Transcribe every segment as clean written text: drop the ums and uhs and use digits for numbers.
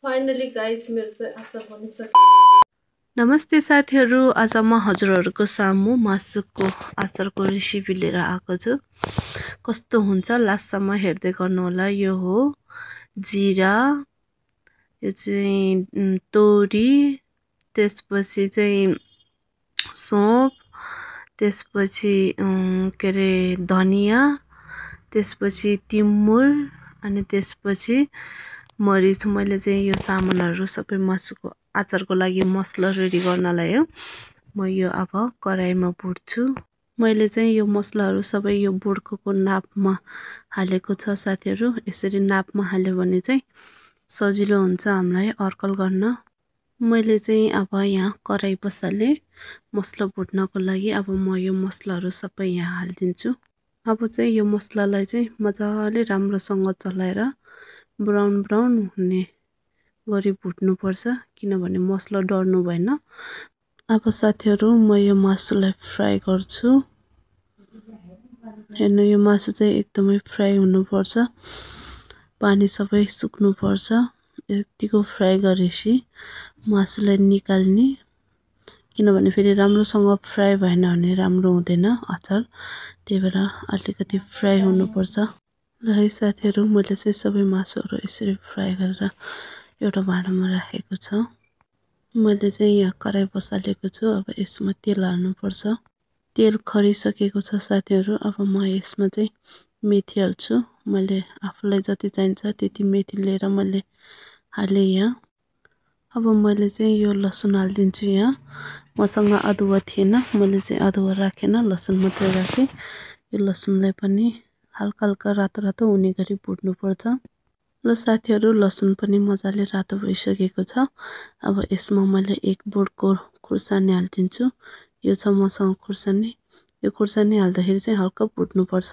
Finally guys मेरो चाहिँ अचार बनिसक्यो। नमस्ते साथीहरू, आज म हजुरहरूको सामु मासुको अचारको रेसिपी लिएर आएको छु। कस्तो हुन्छ लास्टसम्म हेर्दै गर्नु होला। यो हो जिरा, यो चाहिँ तोरी, त्यसपछि चाहिँ सौंफ, त्यसपछि के रे धनिया, त्यसपछि तिमुर अनि त्यसपछि मरिच। मैले चाहिँ यो सामानहरू सबै मासुको अचारको लागि मसला रेडी गर्नलाई हो। म यो अब कराईमा भुट्छु। मैले चाहिँ यो मसलाहरू सबै यो बुर्कोको नापमा हालेको छ साथीहरू। यसरी नापमा हाल्यो भने चाहिँ सजिलो हुन्छ हामीलाई अड्कल गर्न। मैले चाहिँ अब यहाँ कराई बसाले मसला भुट्नको लागि। अब म यो मसलाहरू सबै यहाँ हालिदिन्छु। अब चाहिँ यो मसलालाई चाहिँ मजाले राम्रोसँग चलाएर ब्राउन ब्राउन हुने गरी भुट्नु पर्छ, किनभने मसला डढ्नु भएन। अब साथीहरू म यो मासुलाई फ्राई गर्छु। हेर्नु, यो मासु चाहिँ एकदमै फ्राई हुनुपर्छ, पानी सबै सुक्नु पर्छ। यतिको फ्राई गरेपछि मासुलाई निकाल्ने, किनभने फेरि राम्रोसँग फ्राई भएन भने राम्रो हुँदैन अचार। त्यही भएर अलिकति फ्राई हुनुपर्छ। ल है साथीहरू, मैले चाहिँ सबै मासुहरू यसरी फ्राई गरेर एउटा भाँडामा राखेको छ। मैले चाहिँ यहाँ कराई बसालेको छु। अब यसमा तेल हाल्नुपर्छ। तेल खरिसकेको छ साथीहरू। अब म यसमा चाहिँ मेथी हाल्छु। मैले आफूलाई जति चाहिन्छ त्यति मेथी लिएर मैले हालेँ यहाँ। अब मैले चाहिँ यो लसुन हालिदिन्छु। यहाँ मसँग अदुवा थिएन, मैले चाहिँ अदुवा राखेन, लसुन मात्रै राखेँ। यो लसुनलाई पनि हल्का हल्का रातो रातो हुने गरी भुट्नुपर्छ। ल साथीहरू, लसुन पनि मजाले रातो भइसकेको छ। अब यसमा मैले एक बोटको खुर्सानी हालिदिन्छु। यो छ मसँग खुर्सानी। यो खुर्सानी हाल्दाखेरि चाहिँ हल्का भुट्नुपर्छ।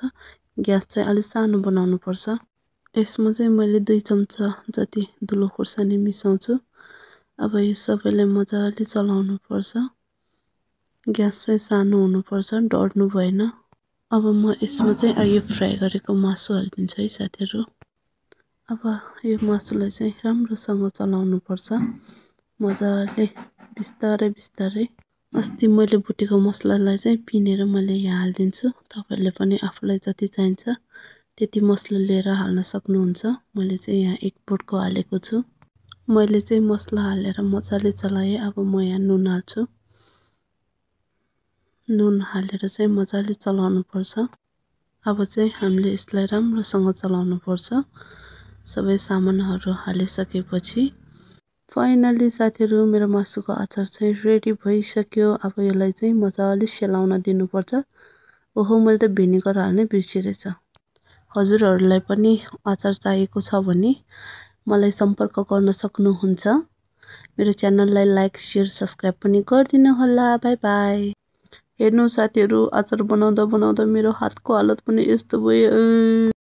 ग्यास चाहिँ अलिक सानो बनाउनु पर्छ। यसमा चाहिँ मैले 2 चम्चा जति धुलो खुर्सानी मिसाउँछु। अब यो सबैलाई मजाले चलाउनु पर्छ। ग्यास चाहिँ सानो हुनुपर्छ, डढ्नु भएन। अब म यसमा चाहिँ यो फ्राई गरेको मासु हालिदिन्छु है साथीहरू। अब यो मासुलाई चाहिँ राम्रोसँग चलाउनु पर्छ, मजाले बिस्तारै बिस्तारै। अस्ति मैले भुटेको मसलालाई चाहिँ पिनेर मैले यहाँ हालिदिन्छु। तपाईँहरूले पनि आफूलाई जति चाहिन्छ त्यति मसला लिएर हाल्न सक्नुहुन्छ। मैले चाहिँ यहाँ 1 बोटको हालेको छु। मैले चाहिँ मसला हालेर मजाले चलाएँ। अब म यहाँ नुन हाल्छु। नुन हालेर चाहिँ मजाले चलाउनु पर्छ। अब चाहिँ हामीले यसलाई राम्रोसँग चलाउनु पर्छ। सबै सामानहरू हालिसकेपछि फाइनली साथीहरू मेरो मासुको अचार चाहिँ रेडी भइसक्यो। अब यसलाई चाहिँ मजाले सेलाउन दिनुपर्छ। ओहो, मैले त भिनेगर हाल्नै बिर्सिरहेछ। हजुरहरूलाई पनि अचार चाहिएको छ भने मलाई सम्पर्क गर्न सक्नुहुन्छ। मेरो च्यानललाई लाइक, शेयर, सब्स्क्राइब पनि गरिदिनु होला। By by. हेर्नु साथीहरू, अचार बनाउँदा बनाउँदा मेरो हातको हालत पनि यस्तो भयो।